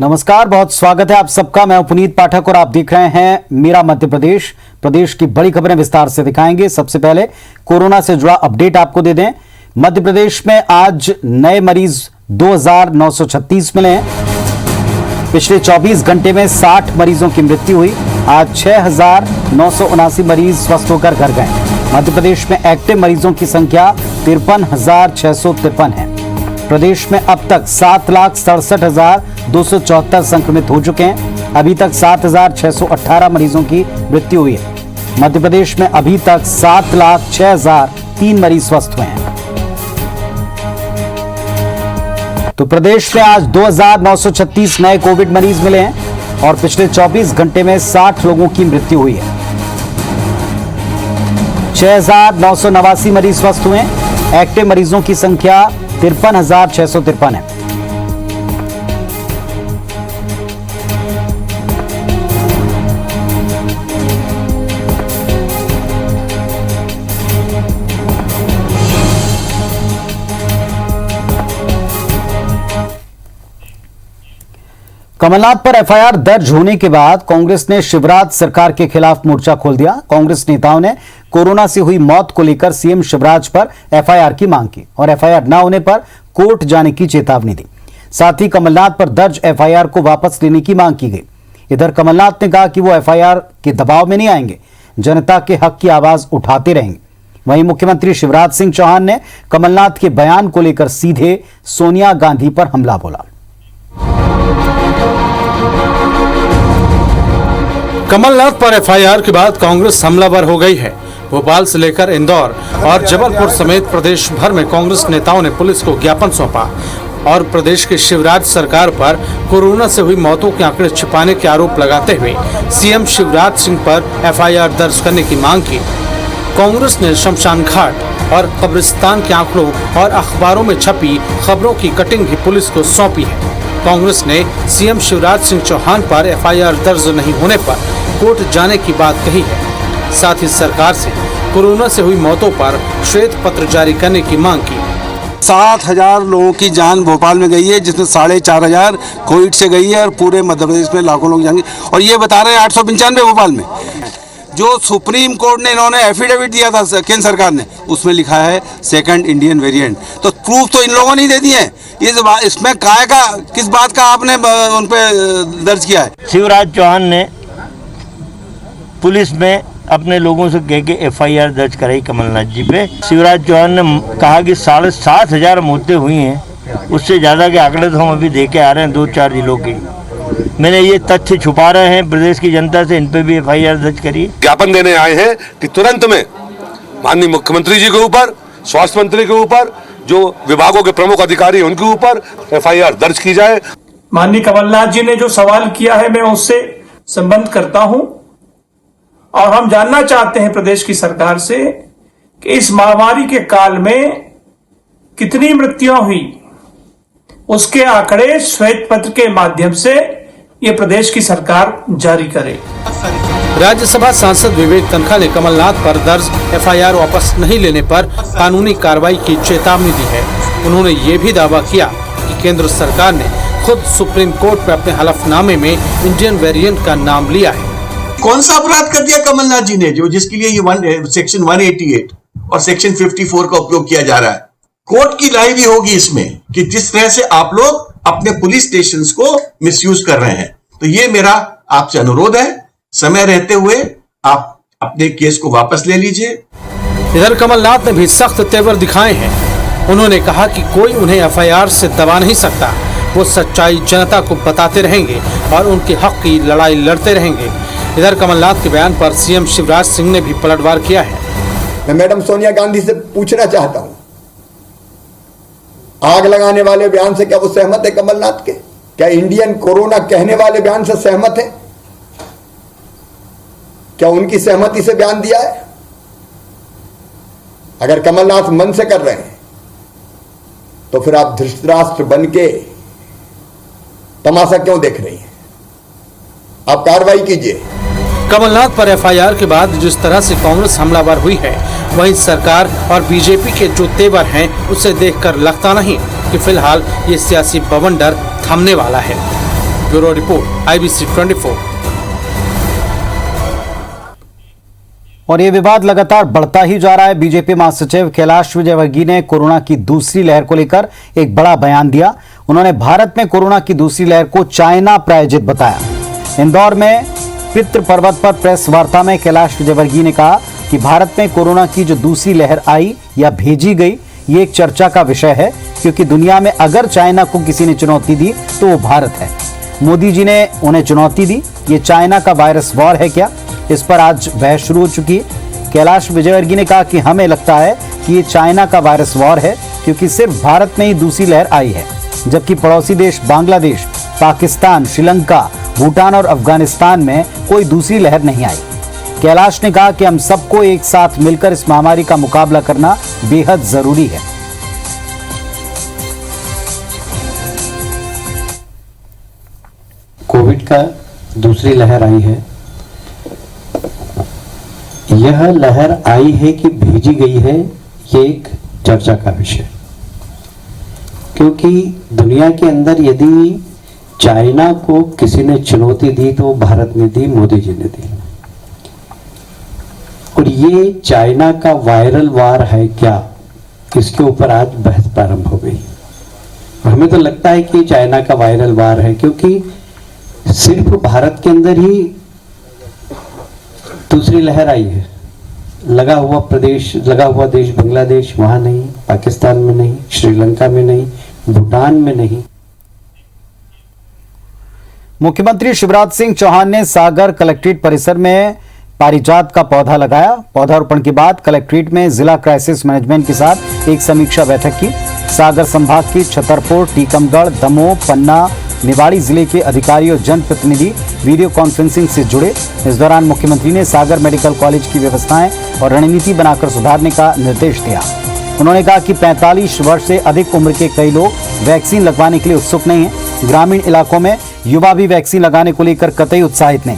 नमस्कार, बहुत स्वागत है आप सबका। मैं पुनीत पाठक और आप देख रहे हैं मेरा मध्य प्रदेश। प्रदेश की बड़ी खबरें विस्तार से दिखाएंगे। सबसे पहले कोरोना से जुड़ा अपडेट आपको दे दें। मध्य प्रदेश में आज नए मरीज 2936 मिले हैं। पिछले 24 घंटे में 60 मरीजों की मृत्यु हुई। आज 6979 मरीज स्वस्थ होकर घर गए। मध्य प्रदेश में एक्टिव मरीजों की संख्या 53,653 है। प्रदेश में अब तक 7,67,274 संक्रमित हो चुके हैं। अभी तक 7,618 मरीजों की मृत्यु हुई है। मध्य प्रदेश में अभी तक 7,06,003 मरीज स्वस्थ हुए हैं। तो प्रदेश में आज 2,936 नए कोविड मरीज मिले हैं और पिछले 24 घंटे में 60 लोगों की मृत्यु हुई है। 6,989 मरीज स्वस्थ हुए हैं। एक्टिव मरीजों की संख्या 53,653 है। कमलनाथ पर एफआईआर दर्ज होने के बाद कांग्रेस ने शिवराज सरकार के खिलाफ मोर्चा खोल दिया। कांग्रेस नेताओं ने कोरोना से हुई मौत को लेकर सीएम शिवराज पर एफआईआर की मांग की और एफआईआर न होने पर कोर्ट जाने की चेतावनी दी। साथ ही कमलनाथ पर दर्ज एफआईआर को वापस लेने की मांग की गई। इधर कमलनाथ ने कहा कि वो एफआईआर के दबाव में नहीं आएंगे, जनता के हक की आवाज उठाते रहेंगे। वहीं मुख्यमंत्री शिवराज सिंह चौहान ने कमलनाथ के बयान को लेकर सीधे सोनिया गांधी पर हमला बोला। कमलनाथ पर एफआईआर के बाद कांग्रेस हमलावर हो गई है। भोपाल से लेकर इंदौर और जबलपुर समेत प्रदेश भर में कांग्रेस नेताओं ने पुलिस को ज्ञापन सौंपा और प्रदेश की शिवराज सरकार पर कोरोना से हुई मौतों के आंकड़े छिपाने के आरोप लगाते हुए सीएम शिवराज सिंह पर एफआईआर दर्ज करने की मांग की। कांग्रेस ने शमशान घाट और कब्रिस्तान के आंकड़ों और अखबारों में छपी खबरों की कटिंग भी पुलिस को सौंपी है। कांग्रेस ने सीएम शिवराज सिंह चौहान पर एफआईआर दर्ज नहीं होने पर कोर्ट जाने की बात कही है। साथ ही सरकार से कोरोना से हुई मौतों पर श्वेत पत्र जारी करने की मांग की। 7,000 लोगों की जान भोपाल में गई है, जिसमें 4,500 कोविड से गई है और पूरे मध्य प्रदेश में लाखों लोग जाएंगे। और ये बता रहे हैं 895 भोपाल में। जो सुप्रीम कोर्ट ने इन्होंने एफिडेविट दिया था केंद्र सरकार ने, उसमें लिखा है सेकंड इंडियन वेरिएंट। तो प्रूफ तो इन लोगों ने ही दे दिए हैं। इसमें काय का किस बात का आपने उन पे दर्ज किया है? शिवराज चौहान ने पुलिस में अपने लोगों से कह के एफआईआर दर्ज कराई कमलनाथ जी पे। शिवराज चौहान ने कहा कि 7,500 मौतें हुई हैं, उससे ज़्यादा के आंकड़े तो हम अभी दे के आ रहे हैं 2-4 जिलों की। मैंने ये तथ्य छुपा रहे हैं प्रदेश की जनता से, इन पे भी एफआईआर दर्ज करिए। ज्ञापन देने आए हैं कि तुरंत में माननीय मुख्यमंत्री जी के ऊपर, स्वास्थ्य मंत्री के ऊपर, जो विभागों के प्रमुख अधिकारी हैं उनके ऊपर एफआईआर दर्ज की जाए। माननीय कमलनाथ जी ने जो सवाल किया है, मैं उससे संबंध करता हूं और हम जानना चाहते हैं प्रदेश की सरकार से कि इस महामारी के काल में कितनी मृत्युएं हुई, उसके आंकड़े श्वेत पत्र के माध्यम से ये प्रदेश की सरकार जारी करे। राज्यसभा सांसद विवेक तनखा ने कमलनाथ पर दर्ज एफआईआर वापस नहीं लेने पर कानूनी कार्रवाई की चेतावनी दी है। उन्होंने ये भी दावा किया कि केंद्र सरकार ने खुद सुप्रीम कोर्ट में अपने हलफनामे में इंडियन वेरिएंट का नाम लिया है। कौन सा अपराध कर दिया कमलनाथ जी ने जो जिसके लिए ये सेक्शन 188 और सेक्शन 54 का उपयोग किया जा रहा है? कोर्ट की राय भी होगी इसमें कि जिस तरह से आप लोग अपने पुलिस स्टेशंस को मिसयूज कर रहे हैं। तो ये मेरा आपसे अनुरोध है, समय रहते हुए आप अपने केस को वापस ले लीजिए। इधर कमलनाथ ने भी सख्त तेवर दिखाए हैं। उन्होंने कहा कि कोई उन्हें एफआईआर से दबा नहीं सकता। वो सच्चाई जनता को बताते रहेंगे और उनके हक की लड़ाई लड़ते रहेंगे। इधर कमलनाथ के बयान पर सीएम शिवराज सिंह ने भी पलटवार किया है। मैं मैडम सोनिया गांधी से पूछना चाहता हूं, आग लगाने वाले बयान से क्या वो सहमत है कमलनाथ के? क्या इंडियन कोरोना कहने वाले बयान से सहमत है? क्या उनकी सहमति से बयान दिया है? अगर कमलनाथ मन से कर रहे हैं तो फिर आप धृतराष्ट्र बन के तमाशा क्यों देख रही हैं? आप कार्रवाई कीजिए। कमलनाथ पर एफआईआर के बाद जिस तरह से कांग्रेस हमलावर हुई है, वहीं सरकार और बीजेपी के जो तेवर हैं, उसे देखकर लगता नहीं कि फिलहाल ये सियासी बवंडर थमने वाला है। Bureau report IBC 24। और ये विवाद लगातार बढ़ता ही जा रहा है। बीजेपी महासचिव कैलाश विजयवर्गीय ने कोरोना की दूसरी लहर को लेकर एक बड़ा बयान दिया। उन्होंने भारत में कोरोना की दूसरी लहर को चाइना प्रायोजित बताया। इंदौर में पितृ पर्वत पर प्रेस वार्ता में कैलाश विजयवर्गीय ने कहा कि भारत में कोरोना की जो दूसरी लहर आई या भेजी गई, ये एक चर्चा का विषय है, क्योंकि दुनिया में अगर चाइना को किसी ने चुनौती दी तो वो भारत है। मोदी जी ने उन्हें चुनौती दी। ये चाइना का वायरस वॉर है क्या? इस पर आज बहस शुरू हो चुकी है। कैलाश विजयवर्गीय ने कहा कि हमें लगता है कि ये चाइना का वायरस वॉर है, क्योंकि सिर्फ भारत में ही दूसरी लहर आई है, जबकि पड़ोसी देश बांग्लादेश, पाकिस्तान, श्रीलंका, भूटान और अफगानिस्तान में कोई दूसरी लहर नहीं आई। कैलाश ने कहा कि हम सबको एक साथ मिलकर इस महामारी का मुकाबला करना बेहद जरूरी है। कोविड का दूसरी लहर आई है। यह लहर आई है कि भेजी गई है, ये एक चर्चा का विषय, क्योंकि दुनिया के अंदर यदि चाइना को किसी ने चुनौती दी तो भारत ने दी, मोदी जी ने दी। और ये चाइना का वायरल वार है क्या, इसके ऊपर आज बहस प्रारंभ हो गई। हमें तो लगता है कि चाइना का वायरल वार है, क्योंकि सिर्फ भारत के अंदर ही दूसरी लहर आई है। लगा हुआ देश बांग्लादेश, वहां नहीं, पाकिस्तान में नहीं, श्रीलंका में नहीं, भूटान में नहीं। मुख्यमंत्री शिवराज सिंह चौहान ने सागर कलेक्ट्रेट परिसर में पारिजात का पौधा लगाया। पौधारोपण के बाद कलेक्ट्रेट में जिला क्राइसिस मैनेजमेंट के साथ एक समीक्षा बैठक की। सागर संभाग के छतरपुर, टीकमगढ़, दमोह, पन्ना, निवाड़ी जिले के अधिकारी और जनप्रतिनिधि वीडियो कॉन्फ्रेंसिंग से जुड़े। इस दौरान मुख्यमंत्री ने सागर मेडिकल कॉलेज की व्यवस्थाएं और रणनीति बनाकर सुधारने का निर्देश दिया। उन्होंने कहा कि 45 वर्ष से अधिक उम्र के कई लोग वैक्सीन लगवाने के लिए उत्सुक नहीं हैं। ग्रामीण इलाकों में युवा भी वैक्सीन लगाने को लेकर कतई उत्साहित नहीं।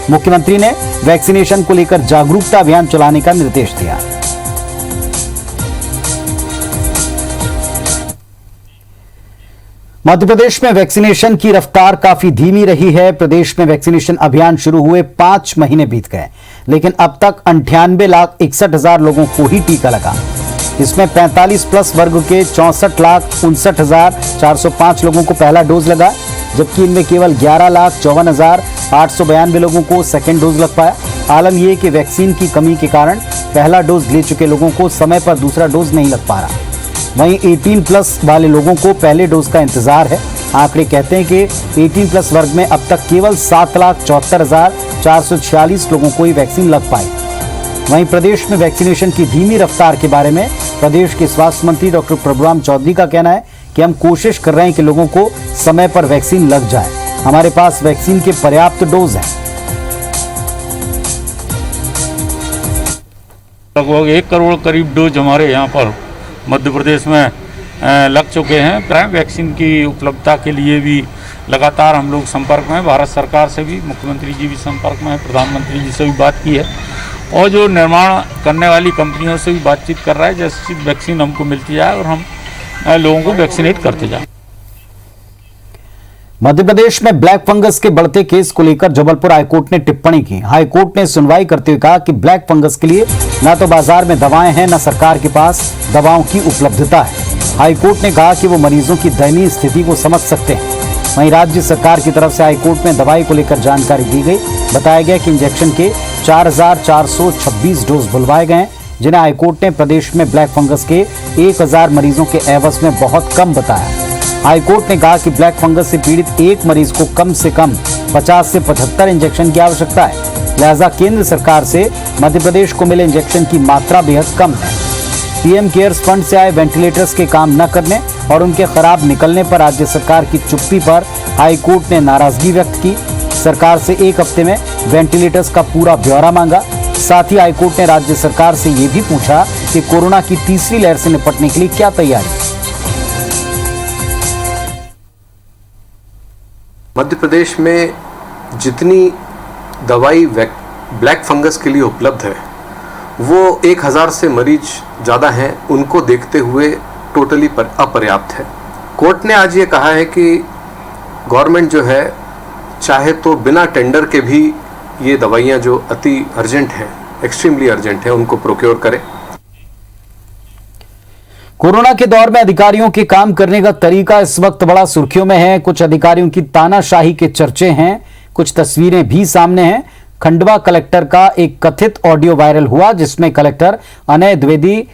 मुख्यमंत्री ने वैक्सीनेशन को लेकर जागरूकता अभियान चलाने का निर्देश दिया। मध्य प्रदेश में वैक्सीनेशन की रफ्तार काफी धीमी रही है। प्रदेश में वैक्सीनेशन अभियान शुरू हुए 5 महीने बीत गए, लेकिन अब तक 98,61,000 लोगों को ही टीका लगा। इसमें 45 प्लस वर्ग के 64,59,405 लोगों को पहला डोज लगा, जबकि इनमें केवल 11,54,892 लोगों को सेकेंड डोज लग पाया। आलम यह कि वैक्सीन की कमी के कारण पहला डोज ले चुके लोगों को समय पर दूसरा डोज नहीं लग पा रहा। वहीं 18 प्लस वाले लोगों को पहले डोज का इंतजार है। आंकड़े कहते हैं कि 18 प्लस वर्ग में अब तक केवल 7,74,446 लोगों को ही वैक्सीन लग पाई। वहीं प्रदेश में वैक्सीनेशन की धीमी रफ्तार के बारे में प्रदेश के स्वास्थ्य मंत्री डॉक्टर प्रभुराम चौधरी का कहना है कि हम कोशिश कर रहे हैं कि लोगों को समय पर वैक्सीन लग जाए। हमारे पास वैक्सीन के पर्याप्त डोज हैं। लगभग 1 करोड़ करीब डोज हमारे यहाँ पर मध्य प्रदेश में लग चुके हैं। वैक्सीन की उपलब्धता के लिए भी लगातार हम लोग संपर्क में हैं। भारत सरकार से भी मुख्यमंत्री जी भी संपर्क में हैं, प्रधानमंत्री जी से भी बात की है और जो निर्माण करने वाली कंपनियों से भी बातचीत कर रहा है, जैसी वैक्सीन हमको मिलती जाए और हम लोगों को वैक्सीनेट करते जाएं। मध्य प्रदेश में ब्लैक फंगस के बढ़ते केस को लेकर जबलपुर हाईकोर्ट ने टिप्पणी की। हाईकोर्ट ने सुनवाई करते हुए कहा कि ब्लैक फंगस के लिए न तो बाजार में दवाएं हैं, न सरकार के पास दवाओं की उपलब्धता है। हाईकोर्ट ने कहा कि वो मरीजों की दयनीय स्थिति को समझ सकते हैं। वहीं राज्य सरकार की तरफ से हाईकोर्ट में दवाई को लेकर जानकारी दी गई। बताया गया कि इंजेक्शन के 4,426 डोज बुलवाए गए, जिन्हें हाईकोर्ट ने प्रदेश में ब्लैक फंगस के 1,000 मरीजों के एवज में बहुत कम बताया। हाईकोर्ट ने कहा कि ब्लैक फंगस से पीड़ित एक मरीज को कम से कम 50 से 75 इंजेक्शन की आवश्यकता है। लिहाजा केंद्र सरकार से मध्य प्रदेश को मिले इंजेक्शन की मात्रा बेहद कम है। पीएम केयर्स फंड से आए वेंटिलेटर्स के काम न करने और उनके खराब निकलने पर राज्य सरकार की चुप्पी पर हाईकोर्ट ने नाराजगी व्यक्त की। सरकार से 1 हफ्ते में वेंटिलेटर्स का पूरा ब्यौरा मांगा। साथ ही हाईकोर्ट ने राज्य सरकार से ये भी पूछा कि कोरोना की तीसरी लहर से निपटने के लिए क्या तैयारी। मध्य प्रदेश में जितनी दवाई ब्लैक फंगस के लिए उपलब्ध है वो 1,000 से मरीज ज़्यादा हैं, उनको देखते हुए टोटली अपर्याप्त है। कोर्ट ने आज ये कहा है कि गवर्नमेंट जो है चाहे तो बिना टेंडर के भी ये दवाइयाँ जो अति अर्जेंट हैं, एक्सट्रीमली अर्जेंट है, उनको प्रोक्योर करें। कोरोना के दौर में अधिकारियों के काम करने का तरीका इस वक्त बड़ा सुर्खियों में है। कुछ अधिकारियों की तानाशाही के चर्चे हैं, कुछ तस्वीरें भी सामने हैं। खंडवा कलेक्टर का एक कथित ऑडियो वायरल हुआ जिसमें कलेक्टर अनय द्विवेदी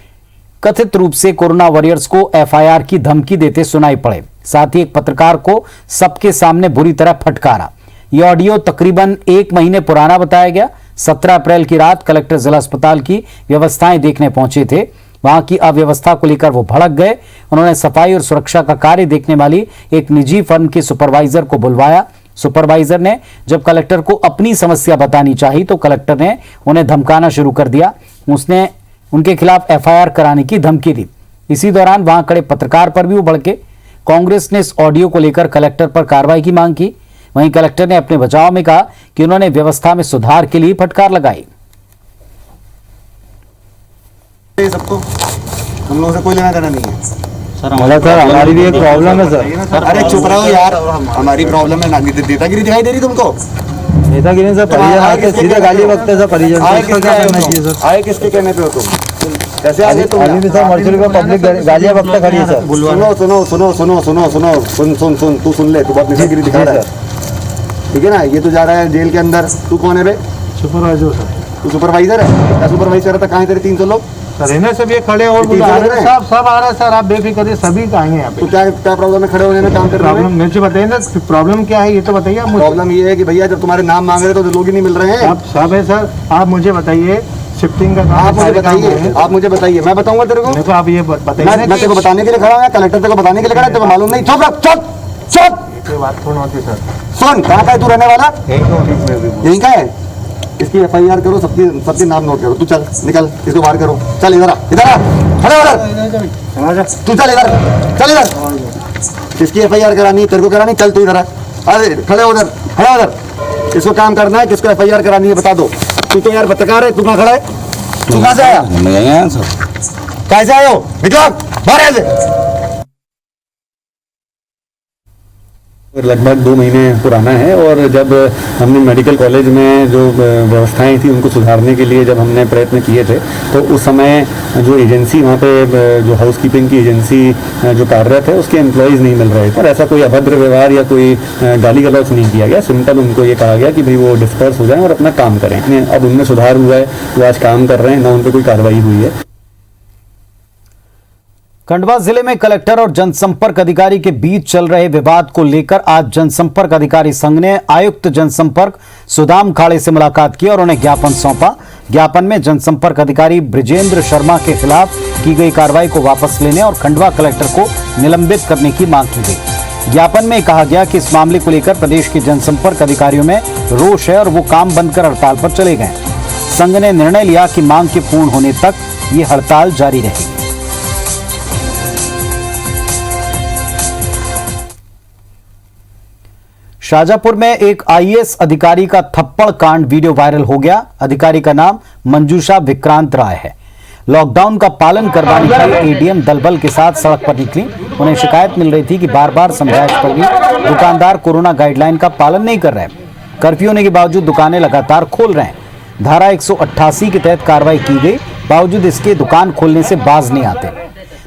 कथित रूप से कोरोना वॉरियर्स को एफआईआर की धमकी देते सुनाई पड़े। साथ ही एक पत्रकार को सबके सामने बुरी तरह फटकारा। यह ऑडियो तकरीबन 1 महीने पुराना बताया गया। 17 अप्रैल की रात कलेक्टर जिला अस्पताल की व्यवस्थाएं देखने पहुंचे थे। वहां की अव्यवस्था को लेकर वो भड़क गए। उन्होंने सफाई और सुरक्षा का कार्य देखने वाली एक निजी फर्म के सुपरवाइजर को बुलवाया। सुपरवाइजर ने जब कलेक्टर को अपनी समस्या बतानी चाहिए तो कलेक्टर ने उन्हें धमकाना शुरू कर दिया। उसने उनके खिलाफ एफआईआर कराने की धमकी दी। इसी दौरान वहां खड़े पत्रकार पर भी वो भड़के। कांग्रेस ने इस ऑडियो को लेकर कलेक्टर पर कार्रवाई की मांग की। वहीं कलेक्टर ने अपने बचाव में कहा कि उन्होंने व्यवस्था में सुधार के लिए फटकार लगाई। सबको हम लोगों से कोई लेना देना नहीं है सर, हमारी भी एक प्रॉब्लम है सर। अरे चुप रहो यार, हमारी प्रॉब्लम है ना। नेतागिरी दिखाई दे रही तुमको? नेतागिरी सर, परिजन आके सीधे गाली बकते सर। परिजन आए किसके कहने पे हो तुम? कैसे आगे तुम? अभी भी सर मर्चुरी को पब्लिक गालियां बकते खड़ी है सर। सुनो सुनो सुनो सुनो सुनो सुनो सुन सुन सुन तू सुन ले, तू बहुत नेतागिरी दिखा रहा है, ठीक है ना? ये तो जा रहा है जेल के अंदर। तू कौन है बे? Supervisor sir. तू सुपरवाइजर है? क्या सुपरवाइजर था? कहाँ है तेरे 300 लोग? सर इन्हें सब ये खड़े और सब आ रहे हैं सर। आप बेफिक्र करिए, सभी आएंगे यहाँ पे। तो क्या प्रॉब्लम है खड़े होने में, काम कर रहे प्रॉब्लम मुझे बताइए ना, प्रॉब्लम क्या है ये तो बताइए आप मुझे। प्रॉब्लम ये है कि भैया जब तुम्हारे नाम मांग रहे तो लोग ही नहीं मिल रहे हैं। आप सब है सर, आप मुझे बताइए शिफ्टिंग का काम। आप मुझे बताइए, आप मुझे बताइए, मैं बताऊंगा तेरे को। देखो आप ये बताइए। मैं तेरे को बताने के लिए खड़ा हूँ, कलेक्टर तेरे को बताने के लिए खड़ा है, तेरे को मालूम नहीं? चुप रख, चुप चुप। ये बात थोड़ी होती सर। सुन, कहाँ का है तू रहने वाला? यहीं का है? इसकी एफआईआर करो, सबके नाम नोट करो। तू चल, निकल, इसको बाहर करो। चल इधर आ, इधर आ, खड़े उधर। तू चल इधर, चल इधर। इसकी एफआईआर करानी है, तेरे को करानी? चल तू इधर आ। अरे खड़े उधर, खड़े उधर। इसको काम करना है, किसको एफआईआर करानी है बता दो। तू तो यार पत्रकार है, तू कहाँ खड़ा है? तू कहाँ से आया? कैसे आए हो? निकलो बाहर से। लगभग 2 महीने पुराना है और जब हमने मेडिकल कॉलेज में जो व्यवस्थाएं थी उनको सुधारने के लिए जब हमने प्रयत्न किए थे तो उस समय जो एजेंसी वहाँ पे जो हाउसकीपिंग की एजेंसी जो कार्यरत है उसके एम्प्लॉयज़ नहीं मिल रहे थे और ऐसा कोई अभद्र व्यवहार या कोई गाली गलौज नहीं किया गया। सिंपल उनको ये कहा गया कि भाई वो डिस्पर्स हो जाएं और अपना काम करें। अब उनमें सुधार हुआ है, वो आज काम कर रहे हैं, ना उन पर कोई कार्रवाई हुई है। खंडवा जिले में कलेक्टर और जनसंपर्क अधिकारी के बीच चल रहे विवाद को लेकर आज जनसंपर्क अधिकारी संघ ने आयुक्त जनसंपर्क सुदाम खाड़े से मुलाकात की और उन्हें ज्ञापन सौंपा। ज्ञापन में जनसंपर्क अधिकारी ब्रिजेंद्र शर्मा के खिलाफ की गई कार्रवाई को वापस लेने और खंडवा कलेक्टर को निलंबित करने की मांग की गई। ज्ञापन में कहा गया कि इस मामले को लेकर प्रदेश के जनसंपर्क अधिकारियों में रोष है और वो काम बंद कर हड़ताल पर चले गए। संघ ने निर्णय लिया कि मांग के पूर्ण होने तक ये हड़ताल जारी रहेगी। शाजापुर में एक आईएएस अधिकारी का थप्पड़ कांड वीडियो वायरल हो गया। अधिकारी का नाम मंजूषा विक्रांत राय है। लॉकडाउन का पालन करवाने के लिए एडीएम दलबल के साथ सड़क पर निकली। उन्हें शिकायत मिल रही थी कि बार बार समझाइश पर भी दुकानदार कोरोना गाइडलाइन का पालन नहीं कर रहे। कर्फ्यू होने के बावजूद दुकानें लगातार खोल रहे हैं। धारा 188 के तहत कार्रवाई की गई, बावजूद इसके दुकान खोलने से बाज नहीं आते।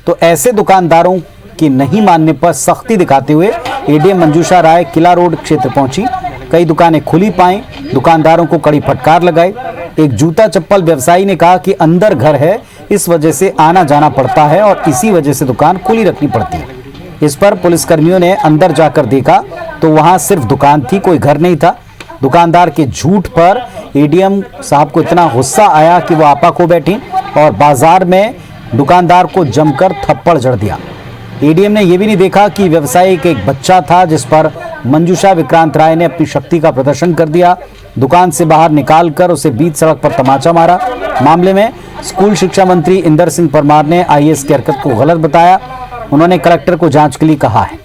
तो ऐसे दुकानदारों के नहीं मानने पर सख्ती दिखाते हुए एडीएम मंजूषा राय किला रोड क्षेत्र पहुंची। कई दुकानें खुली पाई, दुकानदारों को कड़ी फटकार लगाई। एक जूता चप्पल व्यवसायी ने कहा कि अंदर घर है, इस वजह से आना जाना पड़ता है और इसी वजह से दुकान खुली रखनी पड़ती है। इस पर पुलिसकर्मियों ने अंदर जाकर देखा तो वहां सिर्फ दुकान थी, कोई घर नहीं था। दुकानदार के झूठ पर एडीएम साहब को इतना गुस्सा आया कि वो आपा खो बैठी और बाजार में दुकानदार को जमकर थप्पड़ जड़ दिया। एडीएम ने यह भी नहीं देखा कि व्यवसायी का एक बच्चा था जिस पर मंजूषा विक्रांत राय ने अपनी शक्ति का प्रदर्शन कर दिया। दुकान से बाहर निकालकर उसे बीच सड़क पर तमाचा मारा। मामले में स्कूल शिक्षा मंत्री इंदर सिंह परमार ने आईएएस की हरकत को गलत बताया। उन्होंने कलेक्टर को जांच के लिए कहा है।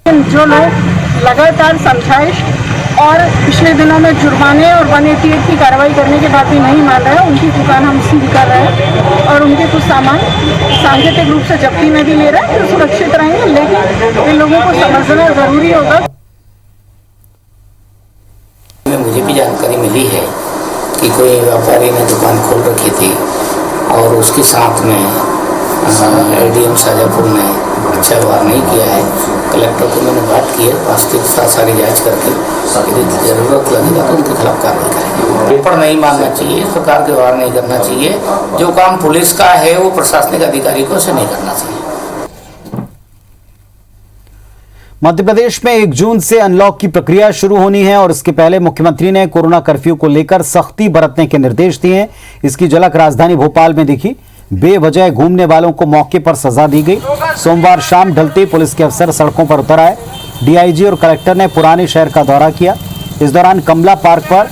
जो लोग लगातार समझाइश और पिछले दिनों में जुर्माने और 188 की कार्रवाई करने के बाद भी नहीं मान रहे हैं। उनकी दुकान हम सील कर रहे हैं और उनके कुछ सामान सांकेतिक रूप से जब्ती में भी ले रहे हैं, तो सुरक्षित रहेंगे। लेकिन इन लोगों को समझना जरूरी होगा। मुझे भी जानकारी मिली है कि कोई व्यापारी ने दुकान खोल रखी थी और उसके साथ में एडीएम शाजापुर ने अच्छा व्यवहार नहीं किया है। कलेक्टर को मैंने बात की है, वास्तविक साथ सारी जांच करके यदि जरूरत लगेगा तो उनके खिलाफ कार्रवाई करेंगे। पेपर नहीं मानना चाहिए, इस प्रकार के व्यवहार नहीं करना चाहिए। जो काम पुलिस का है वो प्रशासनिक अधिकारी को से नहीं करना चाहिए। मध्य प्रदेश में 1 जून से अनलॉक की प्रक्रिया शुरू होनी है और इसके पहले मुख्यमंत्री ने कोरोना कर्फ्यू को लेकर सख्ती बरतने के निर्देश दिए हैं। इसकी झलक राजधानी भोपाल में दिखी। बेवजह घूमने वालों को मौके पर सजा दी गई। सोमवार शाम ढलते पुलिस के अफसर सड़कों पर उतर आए। डीआईजी और कलेक्टर ने पुराने शहर का दौरा किया। इस दौरान कमला पार्क पर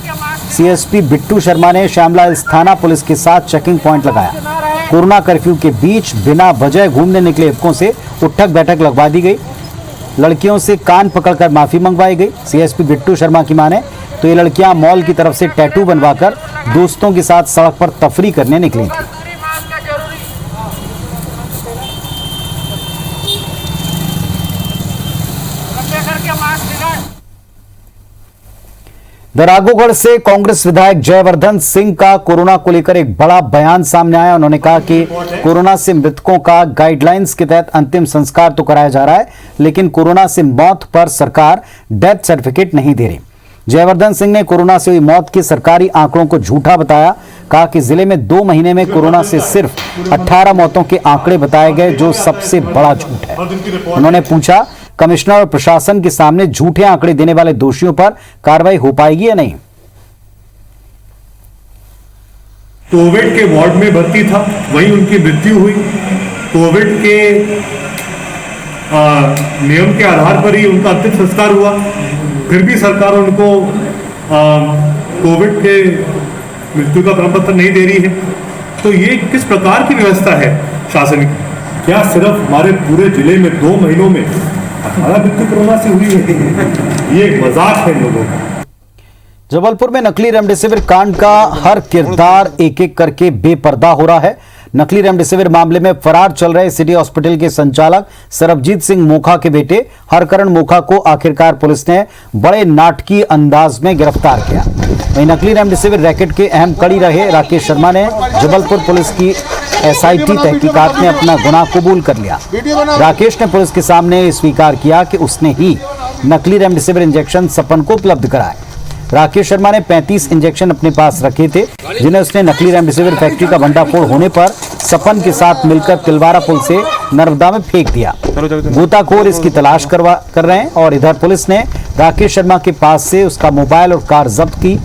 सीएसपी बिट्टू शर्मा ने श्यामला हिल्स थाना पुलिस के साथ चेकिंग पॉइंट लगाया। कोरोना कर्फ्यू के बीच बिना वजह घूमने निकले युवकों से उठक बैठक लगवा दी गई। लड़कियों से कान पकड़कर माफी मंगवाई गई। सीएसपी बिट्टू शर्मा की माने तो ये लड़कियां मॉल की तरफ से टैटू बनवाकर दोस्तों के साथ सड़क पर तफरी करने निकली थी। राघोगढ़ से कांग्रेस विधायक जयवर्धन सिंह का कोरोना को लेकर एक बड़ा बयान सामने आया। उन्होंने कहा कि कोरोना से मृतकों का गाइडलाइंस के तहत अंतिम संस्कार तो कराया जा रहा है, लेकिन कोरोना से मौत पर सरकार डेथ सर्टिफिकेट नहीं दे रही। जयवर्धन सिंह ने कोरोना से हुई मौत के सरकारी आंकड़ों को झूठा बताया। कहा कि जिले में 2 महीने में कोरोना से सिर्फ 18 मौतों के आंकड़े बताए गए, जो सबसे बड़ा झूठ है। उन्होंने पूछा, कमिश्नर और प्रशासन के सामने झूठे आंकड़े देने वाले दोषियों पर कार्रवाई हो पाएगी या नहीं। कोविड के वार्ड में भर्ती था, वहीं उनकी मृत्यु हुई। कोविड के नियम के आधार पर ही उनका अंतिम संस्कार हुआ। फिर भी सरकार उनको कोविड के मृत्यु का प्रमाण पत्र नहीं दे रही है। तो ये किस प्रकार की व्यवस्था है शासन की? क्या सिर्फ हमारे पूरे जिले में 2 महीनों में 18 मृत्यु कोरोना से हुई है? ये एक मजाक है लोगों का। जबलपुर में नकली रेमडेसिविर कांड का हर किरदार एक एक करके बेपर्दा हो रहा है। नकली रेमडेसिविर मामले में फरार चल रहे सिटी हॉस्पिटल के संचालक सरबजीत सिंह मोखा के बेटे हरकरण मोखा को आखिरकार पुलिस ने बड़े नाटकीय अंदाज में गिरफ्तार किया। वहीं नकली रेमडेसिविर रैकेट के अहम कड़ी रहे राकेश शर्मा ने जबलपुर पुलिस की एसआईटी तहकीकात में अपना गुनाह कबूल कर लिया। राकेश ने पुलिस के सामने स्वीकार किया कि उसने ही नकली रेमडेसिविर इंजेक्शन सपन को उपलब्ध कराए। राकेश शर्मा ने 35 इंजेक्शन अपने पास रखे थे, जिन्हें उसने नकली रेमडेसिविर फैक्ट्री का भंडाफोड़ होने पर सपन के साथ मिलकर तिलवारा पुल से नर्मदा में फेंक दिया। गोताखोर इसकी तलाश कर रहे हैं और इधर पुलिस ने राकेश शर्मा के पास से उसका मोबाइल और कार जब्त की।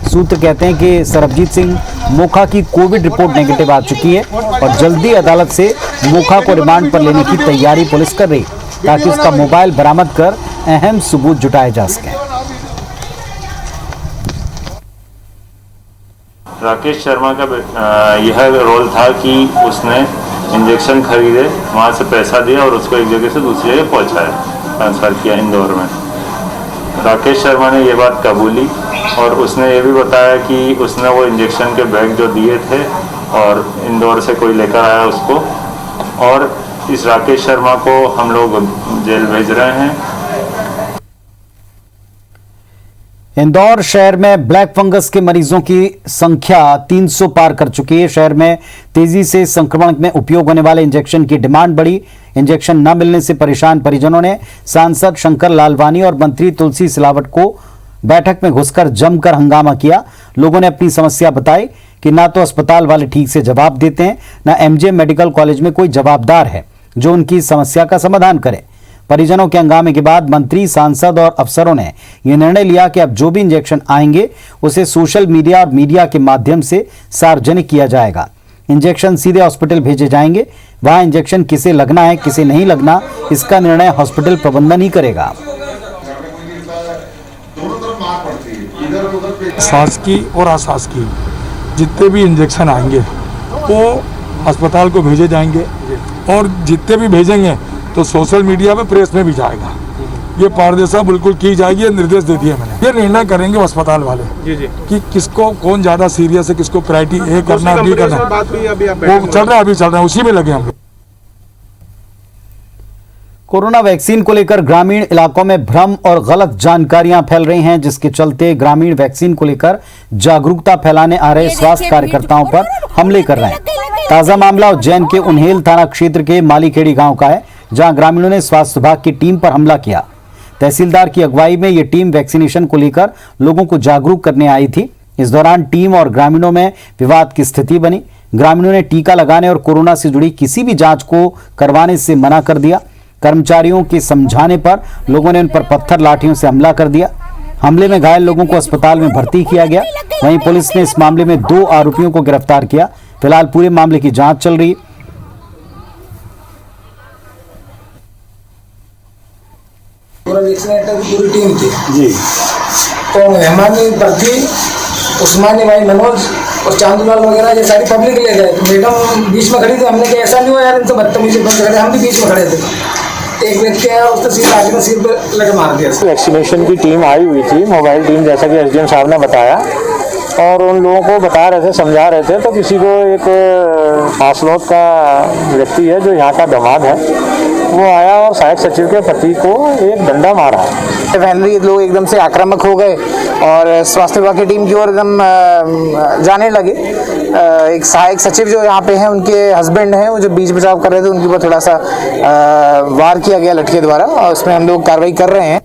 सूत्र कहते हैं कि सरबजीत सिंह मोखा की कोविड रिपोर्ट नेगेटिव आ चुकी है और जल्दी अदालत से मोखा को रिमांड पर लेने की तैयारी पुलिस कर रही, ताकि उसका मोबाइल बरामद कर अहम सबूत जुटाए जा सके। राकेश शर्मा का यह रोल था कि उसने इंजेक्शन खरीदे, वहाँ से पैसा दिया और उसको एक जगह से दूसरी जगह पहुँचाया, ट्रांसफ़र किया इंदौर में। राकेश शर्मा ने ये बात कबूली और उसने ये भी बताया कि उसने वो इंजेक्शन के बैग जो दिए थे और इंदौर से कोई लेकर आया उसको, और इस राकेश शर्मा को हम लोग जेल भेज रहे हैं। इंदौर शहर में ब्लैक फंगस के मरीजों की संख्या 300 पार कर चुकी है। शहर में तेजी से संक्रमण में उपयोग होने वाले इंजेक्शन की डिमांड बढ़ी। इंजेक्शन न मिलने से परेशान परिजनों ने सांसद शंकर लालवानी और मंत्री तुलसी सिलावट को बैठक में घुसकर जमकर हंगामा किया। लोगों ने अपनी समस्या बताई कि ना तो अस्पताल वाले ठीक से जवाब देते हैं, ना एमजे मेडिकल कॉलेज में कोई जवाबदार है जो उनकी समस्या का समाधान करे। परिजनों के हंगामे के बाद मंत्री, सांसद और अफसरों ने यह निर्णय लिया कि अब जो भी इंजेक्शन आएंगे उसे सोशल मीडिया और मीडिया के माध्यम से सार्वजनिक किया जाएगा। इंजेक्शन सीधे हॉस्पिटल भेजे जाएंगे। वहां इंजेक्शन किसे लगना है, किसे नहीं लगना, इसका निर्णय हॉस्पिटल प्रबंधन ही करेगा। शासकीय और अशासकीय जितने भी इंजेक्शन आएंगे वो अस्पताल को भेजे जाएंगे और जितने भी भेजेंगे तो सोशल मीडिया पे, प्रेस में भी जाएगा। ये पारदर्शिता बिल्कुल की जाएगी, ये निर्देश दे दिए मैंने। ये निर्णय करेंगे अस्पताल वाले कि किसको कौन ज्यादा सीरियस है, किसको प्रायोरिटी ए करना, बी करना, वो चल रहा है, अभी चल रहा है, उसी में लगे हम लोग। कोरोना वैक्सीन को लेकर ग्रामीण इलाकों में भ्रम और गलत जानकारियां फैल रही हैं, जिसके चलते ग्रामीण वैक्सीन को लेकर जागरूकता फैलाने आ रहे स्वास्थ्य कार्यकर्ताओं पर हमले कर रहे हैं। ताजा मामला उज्जैन के उन्हेल थाना क्षेत्र के मालीखेड़ी गांव का है, जहां ग्रामीणों ने स्वास्थ्य विभाग की टीम पर हमला किया। तहसीलदार की अगुवाई में यह टीम वैक्सीनेशन को लेकर लोगों को जागरूक करने आई थी। इस दौरान टीम और ग्रामीणों में विवाद की स्थिति बनी। ग्रामीणों ने टीका लगाने और कोरोना से जुड़ी किसी भी जांच को करवाने से मना कर दिया। कर्मचारियों के समझाने पर लोगों ने उन पर पत्थर लाठियों से हमला कर दिया। हमले में घायल लोगों को अस्पताल में भर्ती किया गया। वहीं पुलिस ने इस मामले में 2 आरोपियों को गिरफ्तार किया। फिलहाल पूरे मामले की जांच चल रही है। पूरी टीम थी जी, तो मेहमानी भर्ती उस्मानी भाई मनोज और चांदूलाल वगैरह ये सारी पब्लिक ले गए। मैडम बीच में खड़ी थी, हमने कहा ऐसा नहीं हुआ यार, इनसे बदतमीजी बंद कर, हम भी बीच में खड़े थे। एक व्यक्ति आया, उसने सीधा आगे सिर पे लगे मार दिया। वैक्सीनेशन की टीम आई हुई थी, मोबाइल टीम, जैसा कि एसडीएम साहब ने बताया, और उन लोगों को बता रहे थे, समझा रहे थे। तो किसी को एक पासलोद का व्यक्ति है जो यहाँ का दामाद है, वो आया और सहायक सचिव के पति को एक डंडा मारा। फैमिली लोग एकदम से आक्रामक हो गए और स्वास्थ्य विभाग की टीम की ओर एकदम जाने लगे। एक सहायक सचिव जो यहाँ पे हैं, उनके हस्बैंड हैं, वो जो बीच बचाव कर रहे थे, उनके ऊपर थोड़ा सा वार किया गया लठके द्वारा, और उसमें हम लोग कार्रवाई कर रहे हैं।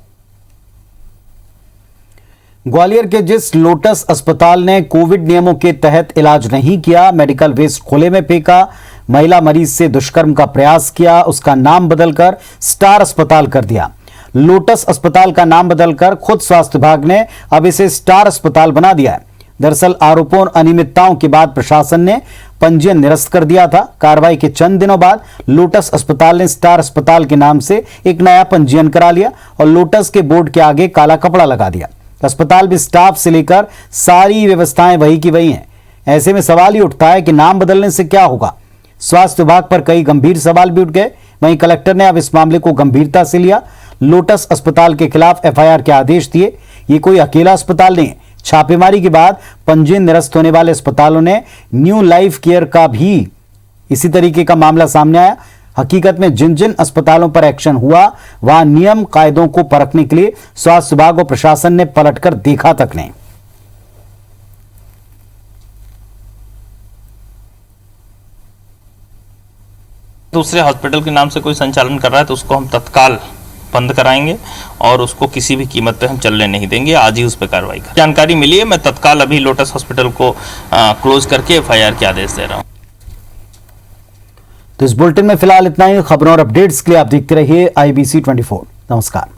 ग्वालियर के जिस लोटस अस्पताल ने कोविड नियमों के तहत इलाज नहीं किया, मेडिकल वेस्ट खुले में फेंका, महिला मरीज से दुष्कर्म का प्रयास किया, उसका नाम बदलकर स्टार अस्पताल कर दिया। लोटस अस्पताल का नाम बदलकर खुद स्वास्थ्य विभाग ने अब इसे स्टार अस्पताल बना दिया है। दरअसल आरोपों और अनियमितताओं के बाद प्रशासन ने पंजीयन निरस्त कर दिया था। कार्रवाई के चंद दिनों बाद लोटस अस्पताल ने स्टार अस्पताल के नाम से एक नया पंजीयन करा लिया और लोटस के बोर्ड के आगे काला कपड़ा लगा दिया। अस्पताल में स्टाफ से लेकर सारी व्यवस्थाएं वही की वही हैं। ऐसे में सवाल ही उठता है कि नाम बदलने से क्या होगा। स्वास्थ्य विभाग पर कई गंभीर सवाल भी उठ गए। वहीं कलेक्टर ने अब इस मामले को गंभीरता से लिया। लोटस अस्पताल के खिलाफ एफआईआर के आदेश दिए। ये कोई अकेला अस्पताल नहीं है। छापेमारी के बाद पंजीयन निरस्त होने वाले अस्पतालों ने न्यू लाइफ केयर का भी इसी तरीके का मामला सामने आया। हकीकत में जिन जिन अस्पतालों पर एक्शन हुआ, वहां नियम कायदों को परखने के लिए स्वास्थ्य विभाग और प्रशासन ने पलटकर देखा तक नहीं। दूसरे हॉस्पिटल के नाम से कोई संचालन कर रहा है तो उसको हम तत्काल बंद कराएंगे और उसको किसी भी कीमत पे हम चलने नहीं देंगे। आज ही उस पर कार्रवाई कर जानकारी मिली है, मैं तत्काल अभी लोटस हॉस्पिटल को क्लोज करके एफआईआर के आदेश दे रहा हूं। तो इस बुलेटिन में फिलहाल इतना ही। खबरों और अपडेट्स के लिए आप देखते रहिए IBC 24। नमस्कार।